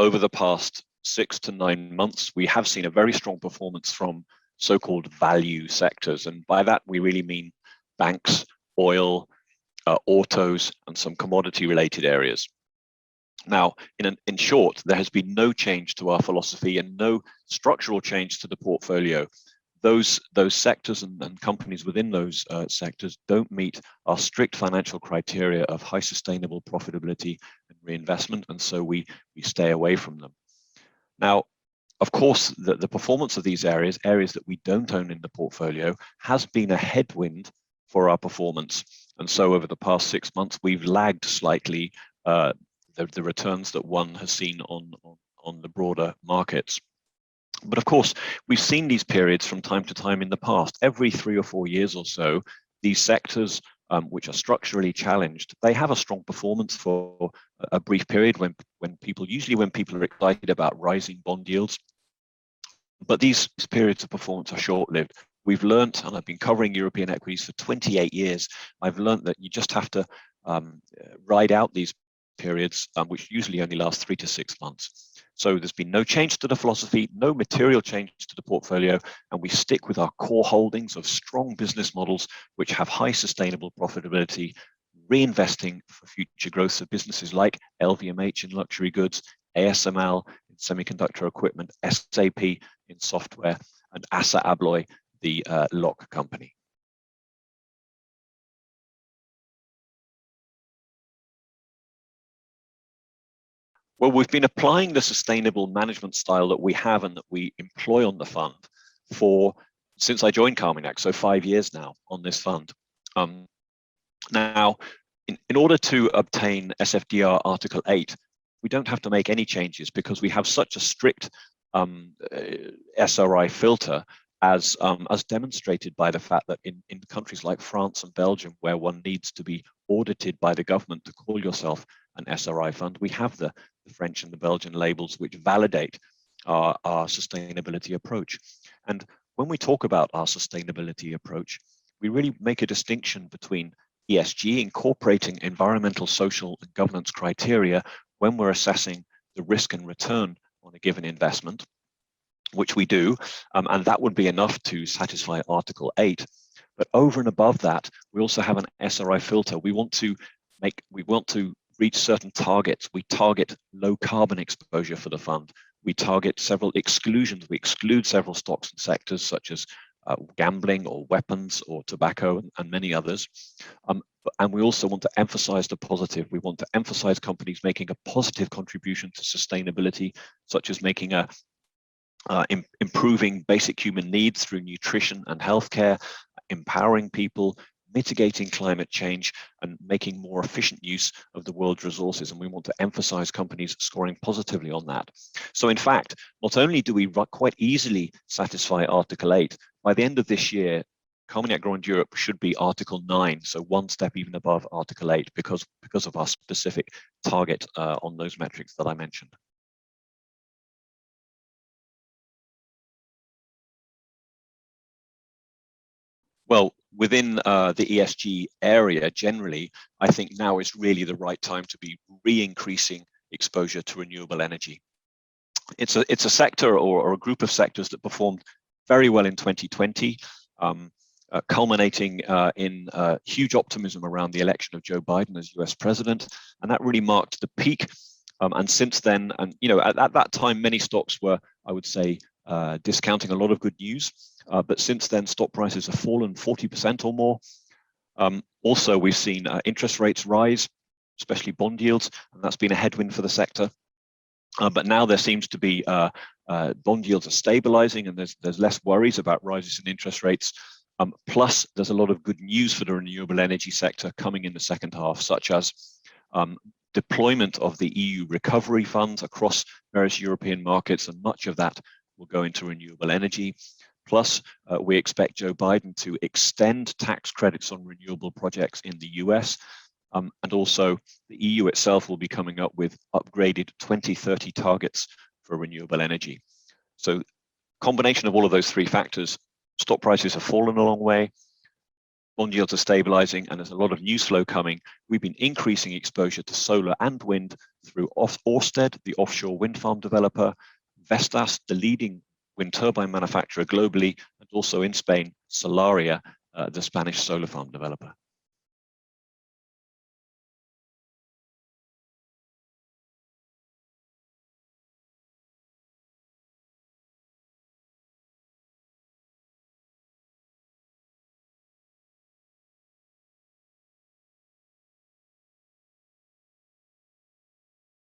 over the past 6 to 9 months, we have seen a very strong performance from so-called value sectors. And by that, we really mean banks, oil, autos, and some commodity-related areas. Now, in short, there has been no change to our philosophy and no structural change to the portfolio. Those sectors and companies within those sectors don't meet our strict financial criteria of high sustainable profitability and reinvestment, and so we stay away from them. Now, of course, the performance of these areas that we don't own in the portfolio, has been a headwind for our performance. And so over the past 6 months, we've lagged slightly the returns that one has seen on the broader markets. But of course, we've seen these periods from time to time in the past. Every 3 or 4 years or so, these sectors which are structurally challenged, they have a strong performance for a brief period when people are excited about rising bond yields. But these periods of performance are short-lived. We've learned, and I've been covering European equities for 28 years, I've learned that you just have to ride out these periods, which usually only last 3 to 6 months. So there's been no change to the philosophy, no material change to the portfolio, and we stick with our core holdings of strong business models which have high sustainable profitability, reinvesting for future growth of businesses like LVMH in luxury goods, ASML in semiconductor equipment, SAP in software, and Assa Abloy, the lock company. Well, we've been applying the sustainable management style that we have and that we employ on the fund since I joined Carmignac, so 5 years now on this fund. Now, in order to obtain SFDR Article 8, we don't have to make any changes because we have such a strict SRI filter as demonstrated by the fact that in countries like France and Belgium, where one needs to be audited by the government to call yourself an SRI fund, we have the French and the Belgian labels which validate our sustainability approach. And when we talk about our sustainability approach, we really make a distinction between ESG, incorporating environmental, social, and governance criteria when we're assessing the risk and return on a given investment, which we do, and that would be enough to satisfy Article 8. But over and above that, we also have an SRI filter. We want to reach certain targets. We target low carbon exposure for the fund. We target several exclusions. We exclude several stocks and sectors such as gambling or weapons or tobacco and many others. And we also want to emphasize the positive. We want to emphasize companies making a positive contribution to sustainability, such as making improving basic human needs through nutrition and healthcare, empowering people, mitigating climate change, and making more efficient use of the world's resources. And we want to emphasize companies scoring positively on that. So in fact, not only do we quite easily satisfy Article 8, by the end of this year, Carmignac Grande Europe should be Article 9, so one step even above Article 8 because of our specific target on those metrics that I mentioned. Well, within the ESG area generally, I think now is really the right time to be re-increasing exposure to renewable energy. It's a sector or a group of sectors that performed very well in 2020, culminating in huge optimism around the election of Joe Biden as US president, and that really marked the peak. And since then, and at that time, many stocks were, I would say, discounting a lot of good news. But since then, stock prices have fallen 40% or more. Also, we've seen interest rates rise, especially bond yields, and that's been a headwind for the sector. But now there seems to be bond yields are stabilizing, and there's less worries about rises in interest rates. Plus, there's a lot of good news for the renewable energy sector coming in the second half, such as deployment of the EU recovery funds across various European markets, and much of that will go into renewable energy. Plus, we expect Joe Biden to extend tax credits on renewable projects in the US. And also, the EU itself will be coming up with upgraded 2030 targets for renewable energy. So, combination of all of those three factors, stock prices have fallen a long way. bond yields are stabilizing and there's a lot of news flow coming, we've been increasing exposure to solar and wind through Ørsted, the offshore wind farm developer, Vestas, the leading wind turbine manufacturer globally, and also in Spain, Solaria, the Spanish solar farm developer.